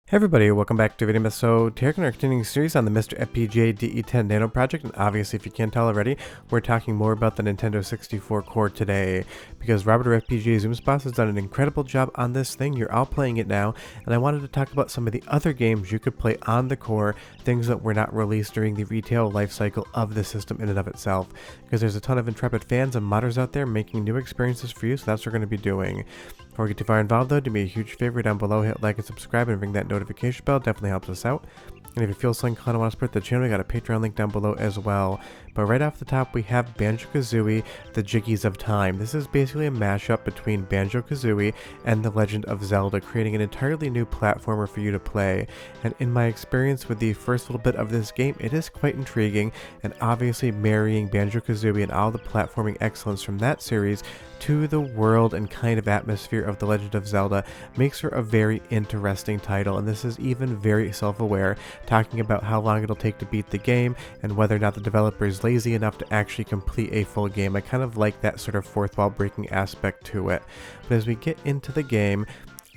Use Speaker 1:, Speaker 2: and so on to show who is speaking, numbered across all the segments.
Speaker 1: Hey everybody, welcome back to a video. So today we're going to continue the series on the MiSTer FPGA DE10 Nano project, and obviously if you can't tell already, we're talking more about the Nintendo 64 core today, because Robert of FPGAZumSpass has done an incredible job on this thing. You're all playing it now, and I wanted to talk about some of the other games you could play on the core, things that were not released during the retail life cycle of the system in and of itself, because there's a ton of intrepid fans and modders out there making new experiences for you, so that's what we're going to be doing. Before we get too far involved though, do me a huge favor down below, hit like and subscribe and ring that notification bell, definitely helps us out. And if you feel so inclined and want to support the channel, we got a Patreon link down below as well. But right off the top, we have Banjo-Kazooie, The Jiggies of Time. This is basically a mashup between Banjo-Kazooie and The Legend of Zelda, creating an entirely new platformer for you to play. And in my experience with the first little bit of this game, it is quite intriguing, and obviously marrying Banjo-Kazooie and all the platforming excellence from that series to the world and kind of atmosphere of The Legend of Zelda makes for a very interesting title. And this is even very self-aware, talking about how long it'll take to beat the game and whether or not the developer is lazy enough to actually complete a full game. I kind of like that sort of fourth wall breaking aspect to it. But as we get into the game,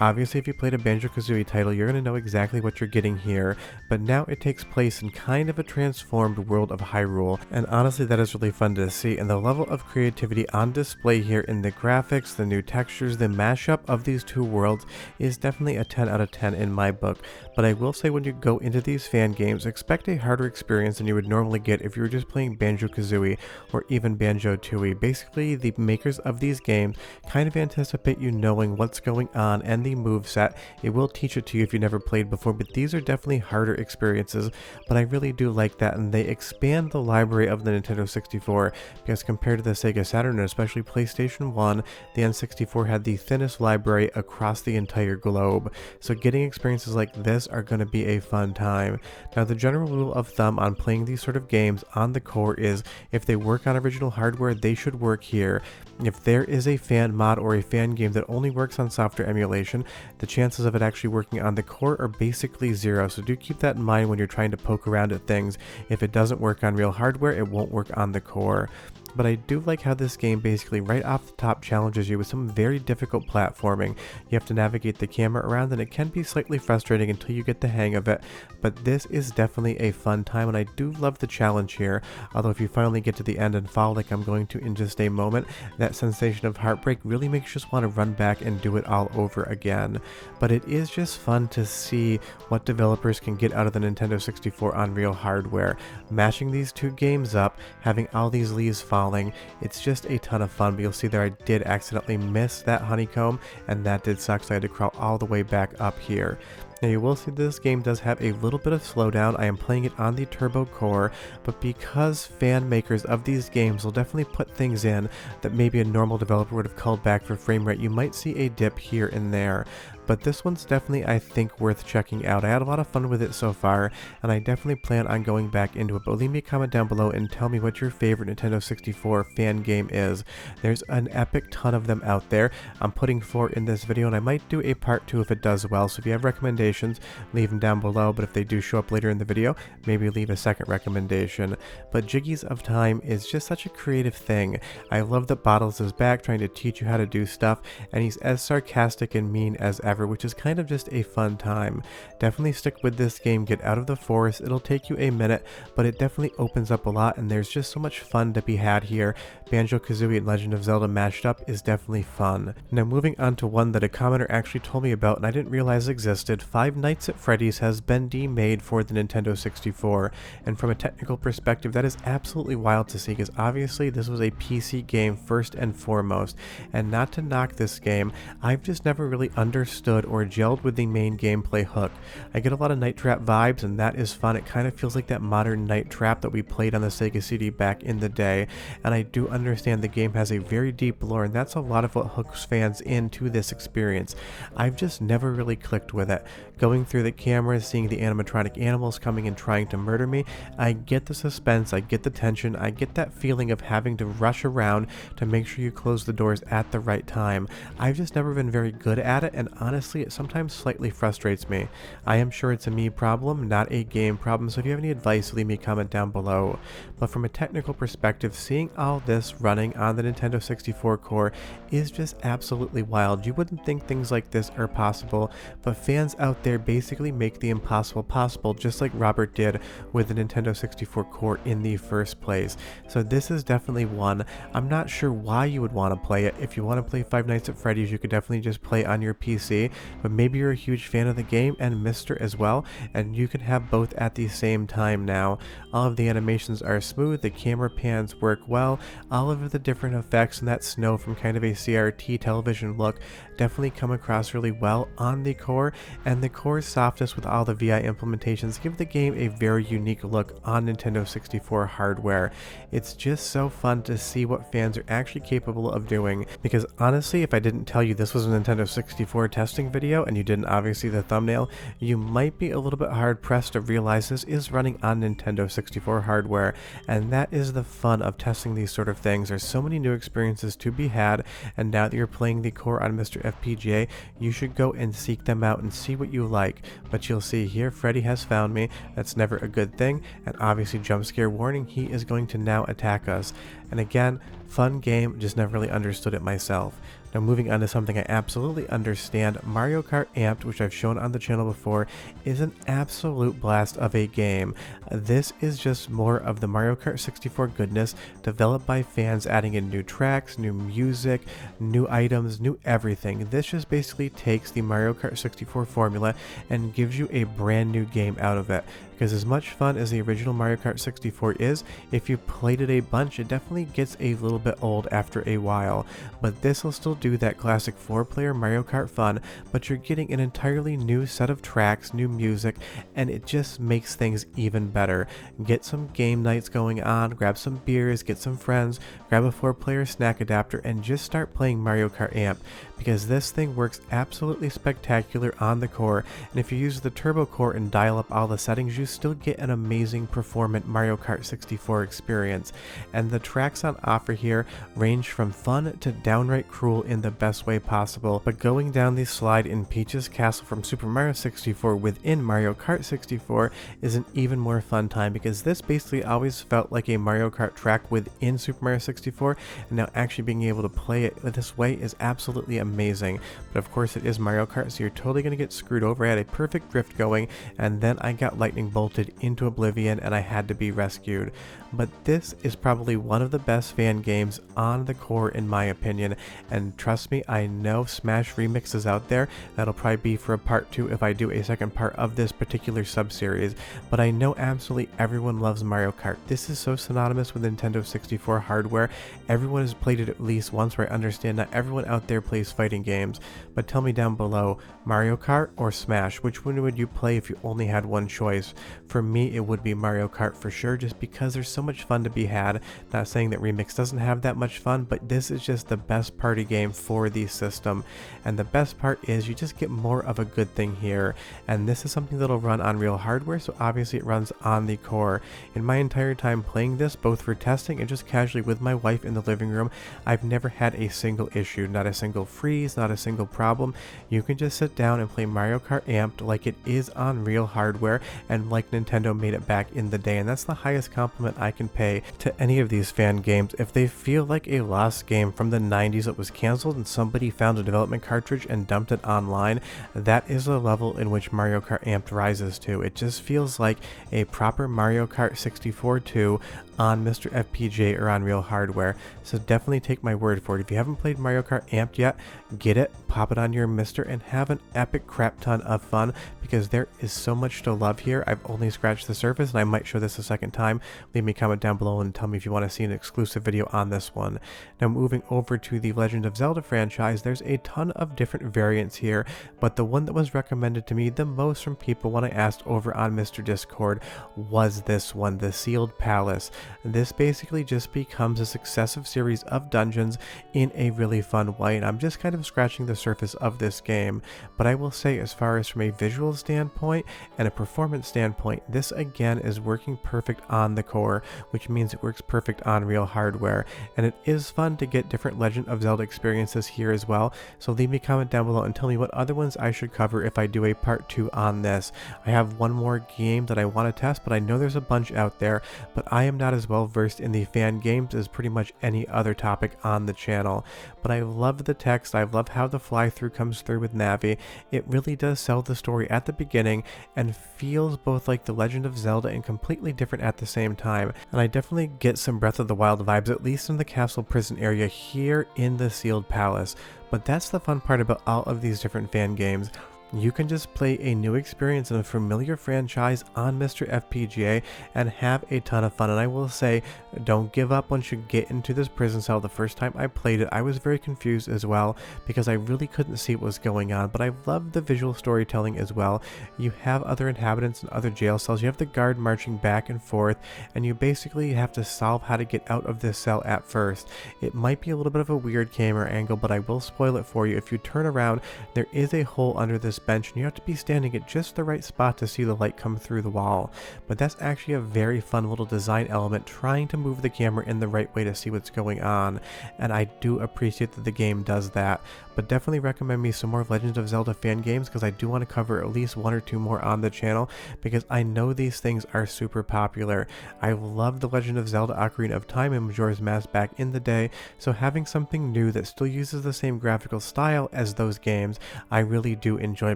Speaker 1: obviously, if you played a Banjo-Kazooie title, you're going to know exactly what you're getting here, but now it takes place in kind of a transformed world of Hyrule, and honestly that is really fun to see, and the level of creativity on display here in the graphics, the new textures, the mashup of these two worlds is definitely a 10 out of 10 in my book. But I will say, when you go into these fan games, expect a harder experience than you would normally get if you were just playing Banjo-Kazooie or even Banjo-Tooie. Basically, the makers of these games kind of anticipate you knowing what's going on and the moveset. It will teach it to you if you never played before, but these are definitely harder experiences. But I really do like that, and they expand the library of the Nintendo 64, because compared to the Sega Saturn and especially PlayStation 1, the N64 had the thinnest library across the entire globe. So getting experiences like this are going to be a fun time. Now, the general rule of thumb on playing these sort of games on the core is if they work on original hardware, they should work here. If there is a fan mod or a fan game that only works on software emulation, the chances of it actually working on the core are basically zero, so do keep that in mind when you're trying to poke around at things. If it doesn't work on real hardware, it won't work on the core. But I do like how this game basically right off the top challenges you with some very difficult platforming. You have to navigate the camera around, and it can be slightly frustrating until you get the hang of it, but this is definitely a fun time, and I do love the challenge here. Although if you finally get to the end and fall like I'm going to in just a moment, that sensation of heartbreak really makes you just want to run back and do it all over again. But it is just fun to see what developers can get out of the Nintendo 64 on real hardware. Mashing these two games up, having all these leaves falling, it's just a ton of fun. But you'll see there I did accidentally miss that honeycomb, and that did suck, so I had to crawl all the way back up here. Now you will see this game does have a little bit of slowdown. I am playing it on the Turbo Core, but because fan makers of these games will definitely put things in that maybe a normal developer would have called back for frame rate, you might see a dip here and there. But this one's definitely, I think, worth checking out. I had a lot of fun with it so far, and I definitely plan on going back into it. But leave me a comment down below and tell me what your favorite Nintendo 64 fan game is. There's an epic ton of them out there. I'm putting 4 in this video, and I might do a part 2 if it does well. So if you have recommendations, leave them down below. But if they do show up later in the video, maybe leave a second recommendation. But Jiggies of Time is just such a creative thing. I love that Bottles is back trying to teach you how to do stuff, and he's as sarcastic and mean as ever, which is kind of just a fun time. Definitely stick with this game, get out of the forest. It'll take you a minute, but it definitely opens up a lot, and there's just so much fun to be had here. Banjo-Kazooie and Legend of Zelda mashed up is definitely fun. Now moving on to one that a commenter actually told me about and I didn't realize existed, Five Nights at Freddy's has been demade for the Nintendo 64, and from a technical perspective that is absolutely wild to see, because obviously this was a PC game first and foremost, and not to knock this game, I've just never really understood or gelled with the main gameplay hook. I get a lot of Night Trap vibes, and that is fun. It kind of feels like that modern Night Trap that we played on the Sega CD back in the day, and I do understand the game has a very deep lore, and that's a lot of what hooks fans into this experience. I've just never really clicked with it. Going through the cameras, seeing the animatronic animals coming and trying to murder me, I get the suspense, I get the tension, I get that feeling of having to rush around to make sure you close the doors at the right time. I've just never been very good at it, and honestly, it sometimes slightly frustrates me. I am sure it's a me problem, not a game problem, so if you have any advice, leave me a comment down below. But from a technical perspective, seeing all this running on the Nintendo 64 core is just absolutely wild. You wouldn't think things like this are possible, but fans out there basically make the impossible possible, just like Robert did with the Nintendo 64 core in the first place. So this is definitely one. I'm not sure why you would want to play it. If you want to play Five Nights at Freddy's, you could definitely just play on your PC, but maybe you're a huge fan of the game and MiSTer as well, and you can have both at the same time now. All of the animations are smooth, the camera pans work well, all of the different effects and that snow from kind of a CRT television look definitely come across really well on the core, and the core's softness with all the VI implementations give the game a very unique look on Nintendo 64 hardware. It's just so fun to see what fans are actually capable of doing, because honestly, if I didn't tell you this was a Nintendo 64 testing video and you didn't obviously see the thumbnail, you might be a little bit hard pressed to realize this is running on Nintendo 64 hardware, and that is the fun of testing these sort of things. There's so many new experiences to be had, and now that you're playing the core on MiSTer FPGA, you should go and seek them out and see what you like. But you'll see here, Freddy has found me. That's never a good thing, and obviously jump scare warning, he is going to now attack us. And again, fun game, just never really understood it myself. Now moving on to something I absolutely understand, Mario Kart Amped, which I've shown on the channel before, is an absolute blast of a game. This is just more of the Mario Kart 64 goodness, developed by fans, adding in new tracks, new music, new items, new everything. This just basically takes the Mario Kart 64 formula and gives you a brand new game out of it. Because as much fun as the original Mario Kart 64 is, if you played it a bunch, it definitely gets a little bit old after a while. But this will still do that classic 4-player Mario Kart fun, but you're getting an entirely new set of tracks, new music, and it just makes things even better. Get some game nights going on, grab some beers, get some friends, grab a 4-player snack adapter, and just start playing Mario Kart Amp, because this thing works absolutely spectacular on the core, and if you use the turbo core and dial up all the settings, you still get an amazing performant Mario Kart 64 experience. And the tracks on offer here range from fun to downright cruel in the best way possible, but going down the slide in Peach's Castle from Super Mario 64 within Mario Kart 64 is an even more fun time, because this basically always felt like a Mario Kart track within Super Mario 64, and now actually being able to play it this way is absolutely amazing. But of course it is Mario Kart, so you're totally going to get screwed over. I had a perfect drift going, and then I got lightning bolted into oblivion and I had to be rescued. But this is probably one of the best fan games on the core in my opinion, and trust me, I know Smash remixes out there. That'll probably be for a part 2 if I do a second part of this particular sub-series, but I know absolutely everyone loves Mario Kart. This is so synonymous with Nintendo 64 hardware. Everyone has played it at least once, where I understand not everyone out there plays fighting games. But tell me down below, Mario Kart or Smash, which one would you play if you only had one choice? For me, it would be Mario Kart for sure, just because there's so much fun to be had. Not saying that Remix doesn't have that much fun, but this is just the best party game for the system. And the best part is you just get more of a good thing here. And this is something that'll run on real hardware, so obviously it runs on the core. In my entire time playing this, both for testing and just casually with my wife in the living room, I've never had a single issue, not a single freeze, not a single problem. You can just sit down and play Mario Kart Amped like it is on real hardware, and like Nintendo made it back in the day, and that's the highest compliment I can pay to any of these fan games. If they feel like a lost game from the 90s that was cancelled and somebody found a development cartridge and dumped it online, that is the level in which Mario Kart Amped rises to. It just feels like a proper Mario Kart 64 2 on MiSTer FPGA or on real hardware. So definitely take my word for it. If you haven't played Mario Kart Amped yet, get it, pop it on your MiSTer, and have an epic crap ton of fun, because there is so much to love here. I've only scratched the surface, and I might show this a second time. Leave me a comment down below and tell me if you want to see an exclusive video on this one. Now moving over to the Legend of Zelda franchise, there's a ton of different variants here, but the one that was recommended to me the most from people when I asked over on MiSTer Discord was this one, the Sealed Palace. This basically just becomes a successive series of dungeons in a really fun way, and I'm just kind of scratching the surface of this game. But I will say, as far as from a visual standpoint and a performance standpoint, this again is working perfect on the core, which means it works perfect on real hardware. And it is fun to get different Legend of Zelda experiences experiences here as well. So leave me a comment down below and tell me what other ones I should cover if I do a part 2 on this. I have one more game that I want to test, but I know there's a bunch out there, but I am not as well versed in the fan games as pretty much any other topic on the channel. But I love the text, I love how the fly-through comes through with Navi. It really does sell the story at the beginning and feels both like The Legend of Zelda and completely different at the same time. And I definitely get some Breath of the Wild vibes, at least in the castle prison area here in the sealed palace. But that's the fun part about all of these different fan games. You can just play a new experience in a familiar franchise on MiSTer FPGA and have a ton of fun. And I will say, don't give up once you get into this prison cell. The first time I played it, I was very confused as well because I really couldn't see what was going on, but I loved the visual storytelling as well. You have other inhabitants in other jail cells, you have the guard marching back and forth, and you basically have to solve how to get out of this cell at first. It might be a little bit of a weird camera angle, but I will spoil it for you. If you turn around, there is a hole under this bench and you have to be standing at just the right spot to see the light come through the wall. But that's actually a very fun little design element, trying to move the camera in the right way to see what's going on, and I do appreciate that the game does that. But definitely recommend me some more Legend of Zelda fan games because I do want to cover at least 1 or 2 more on the channel because I know these things are super popular. I love The Legend of Zelda Ocarina of Time and Majora's Mask back in the day, so having something new that still uses the same graphical style as those games, I really do enjoy,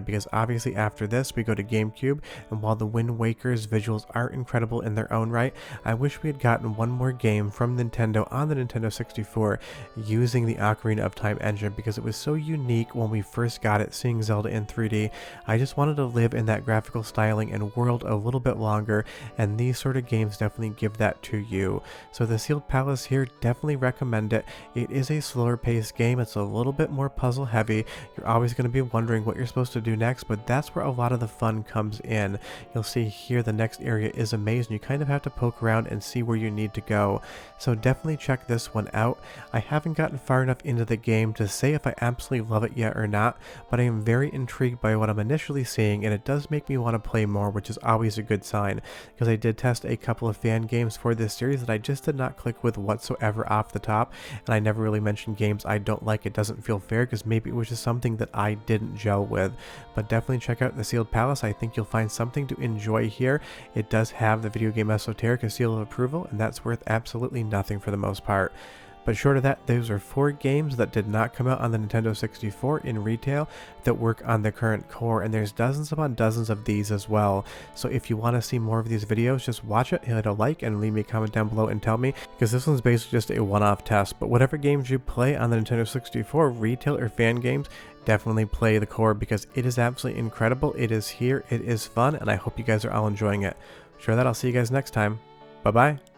Speaker 1: because obviously after this we go to GameCube, and while the Wind Waker's visuals are incredible in their own right, I wish we had gotten one more game from Nintendo on the Nintendo 64 using the Ocarina of Time engine, because it was so unique when we first got it, seeing Zelda in 3D. I just wanted to live in that graphical styling and world a little bit longer, and these sort of games definitely give that to you. So the Sealed Palace here, definitely recommend it. It is a slower paced game, it's a little bit more puzzle heavy. You're always going to be wondering what you're supposed to do next, but that's where a lot of the fun comes in. You'll see here the next area is a maze and you kind of have to poke around and see where you need to go. So definitely check this one out. I haven't gotten far enough into the game to say if I absolutely love it yet or not, but I am very intrigued by what I'm initially seeing, and it does make me want to play more, which is always a good sign, because I did test a couple of fan games for this series that I just did not click with whatsoever off the top, and I never really mentioned games I don't like. It doesn't feel fair because maybe it was just something that I didn't gel with. But definitely check out the Sealed Palace. I think you'll find something to enjoy here. It does have the Video Game Esoterica seal of approval, and that's worth absolutely nothing for the most part. But short of that, those are 4 games that did not come out on the Nintendo 64 in retail that work on the current core, and there's dozens upon dozens of these as well. So if you want to see more of these videos, just watch it, hit a like, and leave me a comment down below and tell me, because this one's basically just a one-off test. But whatever games you play on the Nintendo 64, retail or fan games, definitely play the core because it is absolutely incredible. It is here, it is fun, and I hope you guys are all enjoying it. Sure that I'll see you guys next time. Bye-bye.